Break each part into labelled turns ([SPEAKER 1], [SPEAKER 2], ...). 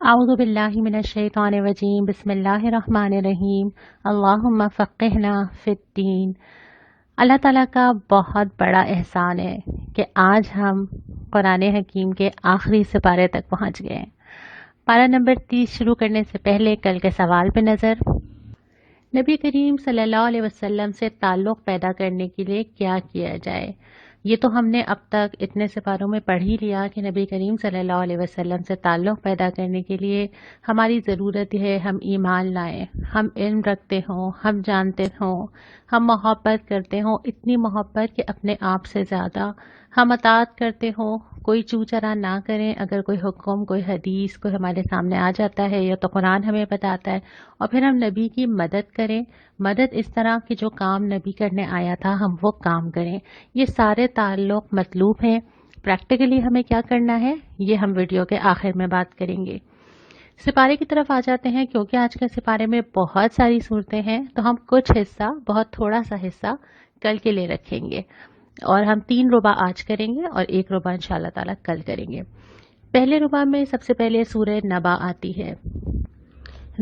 [SPEAKER 1] اعوذ باللہ من الشیطان الرجیم بسم اللہ الرحمن الرحیم اللہم فقہنا فی الدین۔ اللہ تعالیٰ کا بہت بڑا احسان ہے کہ آج ہم قرآن حکیم کے آخری سپارے تک پہنچ گئے ہیں۔ پارہ نمبر 30 شروع کرنے سے پہلے کل کے سوال پہ نظر۔ نبی کریم صلی اللہ علیہ وسلم سے تعلق پیدا کرنے کے لیے کیا کیا جائے؟ یہ تو ہم نے اب تک اتنے سپاروں میں پڑھ ہی لیا کہ نبی کریم صلی اللہ علیہ وسلم سے تعلق پیدا کرنے کے لیے ہماری ضرورت ہے ہم ایمان لائیں، ہم علم رکھتے ہوں، ہم جانتے ہوں، ہم محبت کرتے ہوں، اتنی محبت کہ اپنے آپ سے زیادہ ہم اطاعت کرتے ہوں، کوئی چو چرا نہ کریں۔ اگر کوئی حکم، کوئی حدیث کوئی ہمارے سامنے آ جاتا ہے یا تو قرآن ہمیں بتاتا ہے، اور پھر ہم نبی کی مدد کریں۔ مدد اس طرح کہ جو کام نبی کرنے آیا تھا ہم وہ کام کریں۔ یہ سارے تعلق مطلوب ہیں۔ پریکٹیکلی ہمیں کیا کرنا ہے یہ ہم ویڈیو کے آخر میں بات کریں گے۔ سپارے کی طرف آ جاتے ہیں۔ کیونکہ آج کے سپارے میں بہت ساری صورتیں ہیں تو ہم کچھ حصہ، بہت تھوڑا سا حصہ کل کے لیے رکھیں گے، اور ہم 3 ربع آج کریں گے اور 1 ربع انشاءاللہ تعالیٰ کل کریں گے۔ پہلے ربع میں سب سے پہلے سورہ نبا آتی ہے۔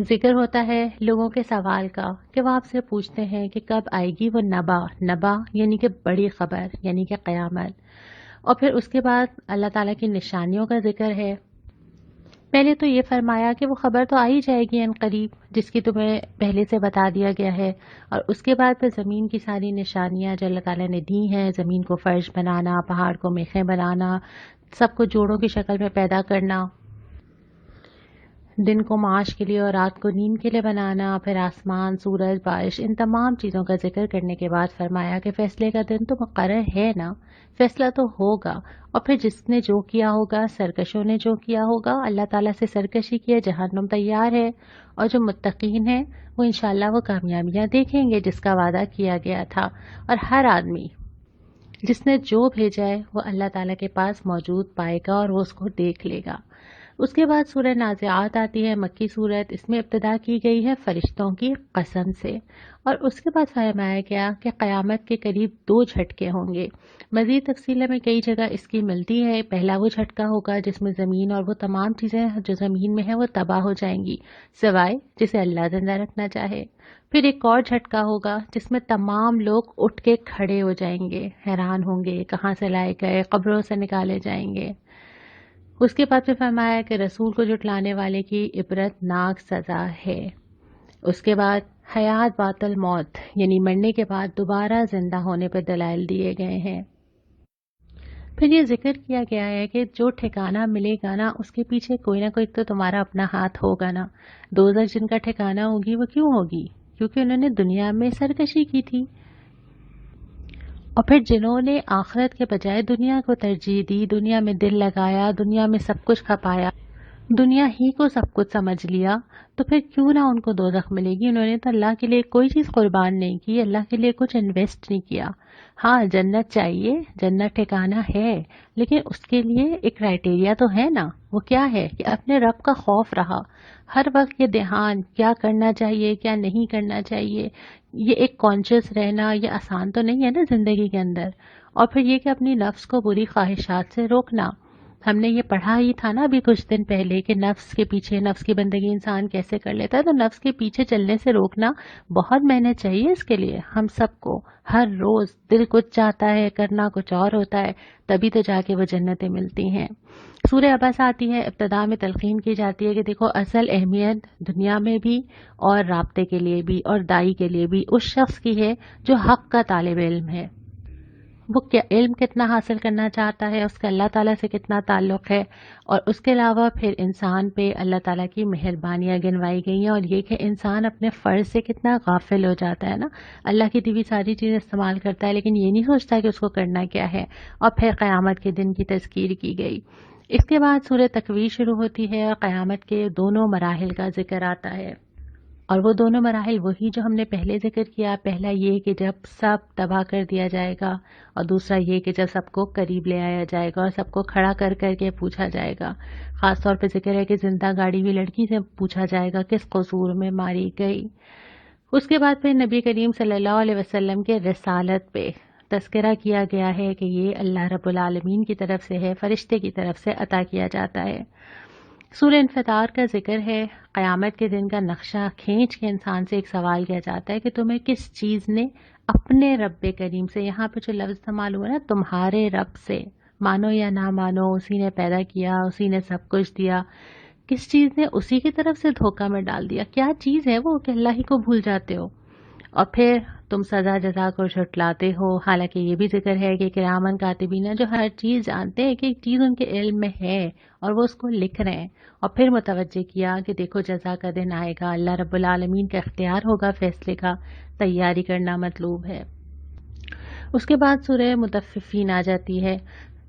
[SPEAKER 1] ذکر ہوتا ہے لوگوں کے سوال کا کہ وہ آپ سے پوچھتے ہیں کہ کب آئے گی وہ نبا یعنی کہ بڑی خبر، یعنی کہ قیامت۔ اور پھر اس کے بعد اللہ تعالیٰ کی نشانیوں کا ذکر ہے۔ پہلے تو یہ فرمایا کہ وہ خبر تو آئی جائے گی ان قریب، جس کی تمہیں پہلے سے بتا دیا گیا ہے، اور اس کے بعد پھر زمین کی ساری نشانیاں جو اللہ تعالیٰ نے دی ہیں، زمین کو فرش بنانا، پہاڑ کو میخیں بنانا، سب کو جوڑوں کی شکل میں پیدا کرنا، دن کو معاش کے لیے اور رات کو نیند کے لیے بنانا، پھر آسمان، سورج، بارش، ان تمام چیزوں کا ذکر کرنے کے بعد فرمایا کہ فیصلے کا دن تو مقرر ہے نا، فیصلہ تو ہوگا، اور پھر جس نے جو کیا ہوگا، سرکشوں نے جو کیا ہوگا، اللہ تعالیٰ سے سرکشی کی ہے، جہنم تیار ہے، اور جو متقین ہیں وہ انشاءاللہ وہ کامیابیاں دیکھیں گے جس کا وعدہ کیا گیا تھا۔ اور ہر آدمی جس نے جو بھیجا ہے وہ اللہ تعالیٰ کے پاس موجود پائے گا اور وہ اس کو دیکھ لے گا۔ اس کے بعد سورہ نازعات آتی ہے، مکی صورت۔ اس میں ابتدا کی گئی ہے فرشتوں کی قسم سے، اور اس کے بعد فرمایا گیا کہ قیامت کے قریب 2 جھٹکے ہوں گے۔ مزید تفصیل میں کئی جگہ اس کی ملتی ہے۔ پہلا وہ جھٹکا ہوگا جس میں زمین اور وہ تمام چیزیں جو زمین میں ہیں وہ تباہ ہو جائیں گی، سوائے جسے اللہ زندہ رکھنا چاہے۔ پھر ایک اور جھٹکا ہوگا جس میں تمام لوگ اٹھ کے کھڑے ہو جائیں گے، حیران ہوں گے کہاں سے لائے گئے، قبروں سے نکالے جائیں گے۔ اس کے بعد پھر فرمایا کہ رسول کو جھٹلانے والے کی عبرت ناک سزا ہے۔ اس کے بعد حیات بعد الموت یعنی مرنے کے بعد دوبارہ زندہ ہونے پہ دلائل دیے گئے ہیں۔ پھر یہ ذکر کیا گیا ہے کہ جو ٹھکانہ ملے گا نا اس کے پیچھے کوئی نہ کوئی تو تمہارا اپنا ہاتھ ہوگا نا۔ دوزخ جن کا ٹھکانہ ہوگی وہ کیوں ہوگی؟ کیونکہ انہوں نے دنیا میں سرکشی کی تھی، اور پھر جنہوں نے آخرت کے بجائے دنیا کو ترجیح دی، دنیا میں دل لگایا، دنیا میں سب کچھ کھپایا، دنیا ہی کو سب کچھ سمجھ لیا، تو پھر کیوں نہ ان کو دوزخ ملے گی؟ انہوں نے تو اللہ کے لیے کوئی چیز قربان نہیں کی، اللہ کے لیے کچھ انویسٹ نہیں کیا۔ ہاں جنت چاہیے، جنت ٹھکانہ ہے، لیکن اس کے لیے ایک کرائٹیریا تو ہے نا۔ وہ کیا ہے کہ اپنے رب کا خوف رہا، ہر وقت یہ دھیان کیا کرنا چاہیے کیا نہیں کرنا چاہیے، یہ ایک کانشیس رہنا یہ آسان تو نہیں ہے نا زندگی کے اندر۔ اور پھر یہ کہ اپنی نفس کو بری خواہشات سے روکنا۔ ہم نے یہ پڑھا ہی تھا نا ابھی کچھ دن پہلے کہ نفس کے پیچھے، نفس کی بندگی انسان کیسے کر لیتا ہے، تو نفس کے پیچھے چلنے سے روکنا بہت محنت چاہیے اس کے لیے ہم سب کو۔ ہر روز دل کچھ چاہتا ہے، کرنا کچھ اور ہوتا ہے، تبھی تو جا کے وہ جنتیں ملتی ہیں۔ سورہ عبس آتی ہے، ابتدا میں تلقین کی جاتی ہے کہ دیکھو اصل اہمیت دنیا میں بھی اور رابطے کے لیے بھی اور دائی کے لیے بھی اس شخص کی ہے جو حق کا طالب علم ہے۔ وہ کیا علم کتنا حاصل کرنا چاہتا ہے، اس کا اللہ تعالیٰ سے کتنا تعلق ہے، اور اس کے علاوہ پھر انسان پہ اللہ تعالیٰ کی مہربانیاں گنوائی گئی ہیں، اور یہ کہ انسان اپنے فرض سے کتنا غافل ہو جاتا ہے نا۔ اللہ کی دی ہوئی ساری چیزیں استعمال کرتا ہے لیکن یہ نہیں سوچتا کہ اس کو کرنا کیا ہے۔ اور پھر قیامت کے دن کی تذکیر کی گئی۔ اس کے بعد سورہ تکویر شروع ہوتی ہے اور قیامت کے دونوں مراحل کا ذکر آتا ہے، اور وہ دونوں مراحل وہی جو ہم نے پہلے ذکر کیا۔ پہلا یہ کہ جب سب تباہ کر دیا جائے گا، اور دوسرا یہ کہ جب سب کو قریب لے آیا جائے گا اور سب کو کھڑا کر کر کے پوچھا جائے گا۔ خاص طور پہ ذکر ہے کہ زندہ گاڑی ہوئی لڑکی سے پوچھا جائے گا کس قصور میں ماری گئی۔ اس کے بعد پھر نبی کریم صلی اللہ علیہ وسلم کے رسالت پہ تذکرہ کیا گیا ہے کہ یہ اللہ رب العالمین کی طرف سے ہے، فرشتے کی طرف سے عطا کیا جاتا ہے۔ سورہ انفطار کا ذکر ہے. قیامت کے دن کا نقشہ کھینچ کے انسان سے ایک سوال کیا جاتا ہے کہ تمہیں کس چیز نے اپنے رب کریم سے، یہاں پہ جو لفظ معلوم ہے نا تمہارے رب سے، مانو یا نہ مانو اسی نے پیدا کیا، اسی نے سب کچھ دیا، کس چیز نے اسی کی طرف سے دھوکہ میں ڈال دیا؟ کیا چیز ہے وہ کہ اللہ ہی کو بھول جاتے ہو اور پھر تم سزا جزا کو جھٹلاتے ہو؟ حالانکہ یہ بھی ذکر ہے کہ کرامن کاتبین جو ہر چیز جانتے ہیں کہ ایک چیز ان کے علم میں ہے اور وہ اس کو لکھ رہے ہیں، اور پھر متوجہ کیا کہ دیکھو جزا کا دن آئے گا، اللہ رب العالمین کا اختیار ہوگا، فیصلے کا تیاری کرنا مطلوب ہے. اس کے بعد سورہ مطففین آ جاتی ہے.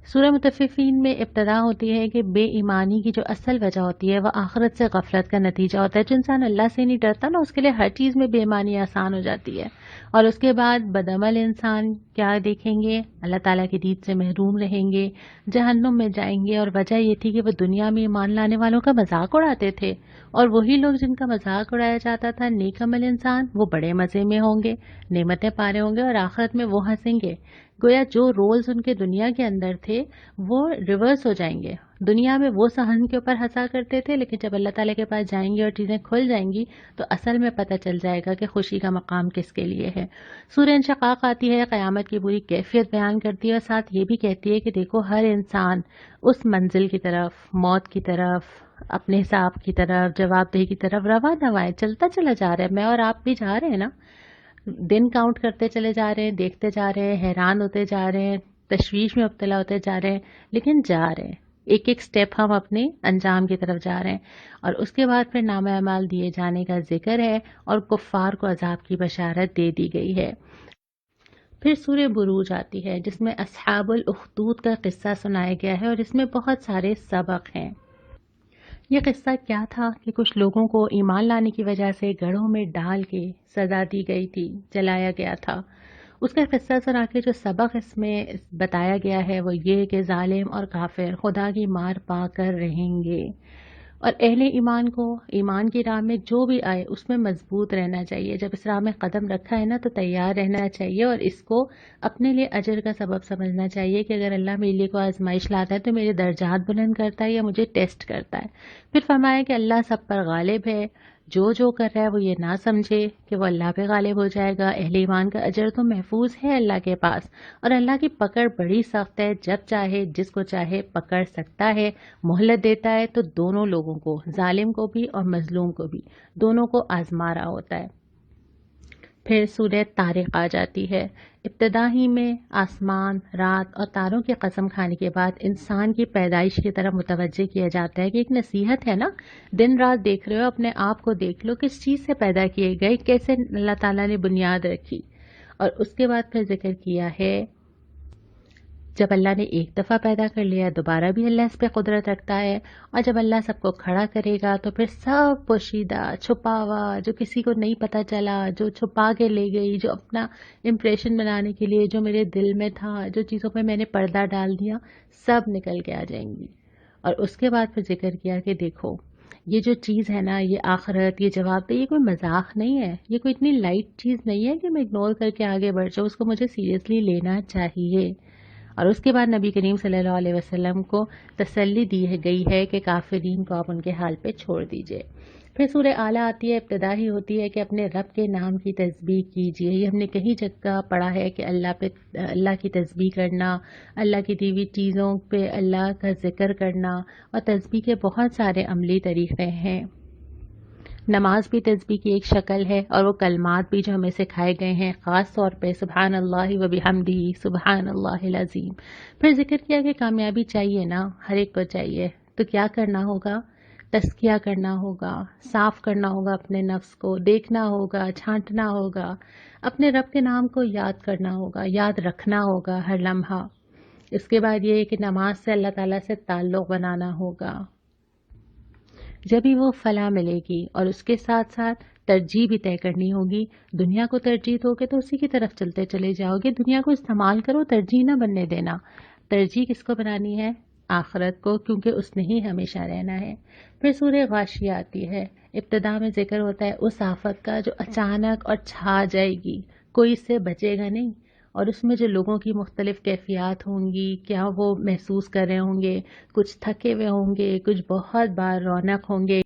[SPEAKER 1] سورہ مطففین میں ابتدا ہوتی ہے کہ بے ایمانی کی جو اصل وجہ ہوتی ہے وہ آخرت سے غفلت کا نتیجہ ہوتا ہے. جو انسان اللہ سے نہیں ڈرتا نا، اس کے لیے ہر چیز میں بے ایمانی آسان ہو جاتی ہے. اور اس کے بعد بدعمل انسان کیا دیکھیں گے؟ اللہ تعالیٰ کی دید سے محروم رہیں گے، جہنم میں جائیں گے. اور وجہ یہ تھی کہ وہ دنیا میں ایمان لانے والوں کا مذاق اڑاتے تھے، اور وہی لوگ جن کا مذاق اڑایا جاتا تھا، نیک عمل انسان، وہ بڑے مزے میں ہوں گے، نعمتیں پا رہے ہوں گے، اور آخرت میں وہ ہنسیں گے. گویا جو رولز ان کے دنیا کے اندر تھے وہ ریورس ہو جائیں گے. دنیا میں وہ صحن کے اوپر ہنسا کرتے تھے، لیکن جب اللہ تعالیٰ کے پاس جائیں گے اور چیزیں کھل جائیں گی تو اصل میں پتہ چل جائے گا کہ خوشی کا مقام کس کے لیے ہے. سورہ انشقاق آتی ہے، قیامت کی پوری کیفیت بیان کرتی ہے، اور ساتھ یہ بھی کہتی ہے کہ دیکھو ہر انسان اس منزل کی طرف، موت کی طرف، اپنے حساب کی طرف، جواب دہی کی طرف روانہ ہے، چلتا چلا جا رہا ہے. میں اور آپ بھی جا رہے ہیں نا، دن کاؤنٹ کرتے چلے جا رہے ہیں، دیکھتے جا رہے ہیں، حیران ہوتے جا رہے ہیں، تشویش میں مبتلا ہوتے جا رہے ہیں، لیکن جا رہے ہیں. ایک ایک سٹیپ ہم اپنے انجام کی طرف جا رہے ہیں. اور اس کے بعد پھر نامہ اعمال دیے جانے کا ذکر ہے اور کفار کو عذاب کی بشارت دے دی گئی ہے. پھر سورہ بروج آتی ہے جس میں اصحاب الاخدود کا قصہ سنایا گیا ہے، اور اس میں بہت سارے سبق ہیں. یہ قصہ کیا تھا کہ کچھ لوگوں کو ایمان لانے کی وجہ سے گڑھوں میں ڈال کے سزا دی گئی تھی، جلایا گیا تھا. اس کا قصہ سنا کے جو سبق اس میں بتایا گیا ہے وہ یہ کہ ظالم اور کافر خدا کی مار پا کر رہیں گے، اور اہل ایمان کو ایمان کی راہ میں جو بھی آئے اس میں مضبوط رہنا چاہیے. جب اس راہ میں قدم رکھا ہے نا تو تیار رہنا چاہیے، اور اس کو اپنے لیے اجر کا سبب سمجھنا چاہیے کہ اگر اللہ میرے لیے کو آزمائش لاتا ہے تو میرے درجات بلند کرتا ہے یا مجھے ٹیسٹ کرتا ہے. پھر فرمایا کہ اللہ سب پر غالب ہے، جو کر رہا ہے وہ یہ نہ سمجھے کہ وہ اللہ پہ غالب ہو جائے گا. اہل ایمان کا اجر تو محفوظ ہے اللہ کے پاس، اور اللہ کی پکڑ بڑی سخت ہے، جب چاہے جس کو چاہے پکڑ سکتا ہے، مہلت دیتا ہے تو دونوں لوگوں کو، ظالم کو بھی اور مظلوم کو بھی، دونوں کو آزما رہا ہوتا ہے. پھر سورہ طارق آ جاتی ہے. ابتدا ہی میں آسمان، رات اور تاروں کی قسم کھانے کے بعد انسان کی پیدائش کی طرف متوجہ کیا جاتا ہے کہ ایک نصیحت ہے نا، دن رات دیکھ رہے ہو، اپنے آپ کو دیکھ لو، کس چیز سے پیدا کیے گئے، کیسے اللہ تعالیٰ نے بنیاد رکھی. اور اس کے بعد پھر ذکر کیا ہے جب اللہ نے ایک دفعہ پیدا کر لیا دوبارہ بھی اللہ اس پہ قدرت رکھتا ہے، اور جب اللہ سب کو کھڑا کرے گا تو پھر سب پوشیدہ، چھپا ہوا، جو کسی کو نہیں پتہ چلا، جو چھپا کے لے گئی، جو اپنا امپریشن بنانے کے لیے جو میرے دل میں تھا، جو چیزوں پہ میں نے پردہ ڈال دیا، سب نکل کے آ جائیں گی. اور اس کے بعد پھر ذکر کیا کہ دیکھو یہ جو چیز ہے نا، یہ آخرت، یہ جواب دہ، یہ کوئی مذاق نہیں ہے، یہ کوئی اتنی لائٹ چیز نہیں ہے کہ میں اگنور کر کے آگے بڑھ جاؤں، اس کو مجھے سیریسلی لینا چاہیے. اور اس کے بعد نبی کریم صلی اللہ علیہ وسلم کو تسلی دی گئی ہے کہ کافرین کو آپ ان کے حال پہ چھوڑ دیجئے. پھر سورہ اعلیٰ آتی ہے، ابتدا ہی ہوتی ہے کہ اپنے رب کے نام کی تسبیح کیجئے. یہ ہم نے کہیں جگہ پڑھا ہے کہ اللہ کی تسبیح کرنا، اللہ کی دی ہوئی چیزوں پہ اللہ کا ذکر کرنا، اور تسبیح کے بہت سارے عملی طریقے ہیں. نماز بھی تسبیح کی ایک شکل ہے، اور وہ کلمات بھی جو ہمیں سکھائے گئے ہیں، خاص طور پہ سبحان اللہ و بحمدہ، سبحان اللہ العظیم. پھر ذکر کیا کہ کامیابی چاہیے نا، ہر ایک کو چاہیے، تو کیا کرنا ہوگا؟ تزکیہ کرنا ہوگا، صاف کرنا ہوگا اپنے نفس کو، دیکھنا ہوگا، چھانٹنا ہوگا، اپنے رب کے نام کو یاد کرنا ہوگا، یاد رکھنا ہوگا ہر لمحہ. اس کے بعد یہ ہے کہ نماز سے اللہ تعالیٰ سے تعلق بنانا ہوگا، جب ہی وہ فلاح ملے گی. اور اس کے ساتھ ساتھ ترجیح بھی طے کرنی ہوگی. دنیا کو ترجیح دو گے تو اسی کی طرف چلتے چلے جاؤ گے، دنیا کو استعمال کرو، ترجیح نہ بننے دینا. ترجیح کس کو بنانی ہے؟ آخرت کو، کیونکہ اس نے ہی ہمیشہ رہنا ہے. پھر سورہ غاشیہ آتی ہے. ابتدا میں ذکر ہوتا ہے اس آفت کا جو اچانک اور چھا جائے گی، کوئی اس سے بچے گا نہیں، اور اس میں جو لوگوں کی مختلف کیفیات ہوں گی، کیا وہ محسوس کر رہے ہوں گے، کچھ تھکے ہوئے ہوں گے، کچھ بہت بار رونق ہوں گے.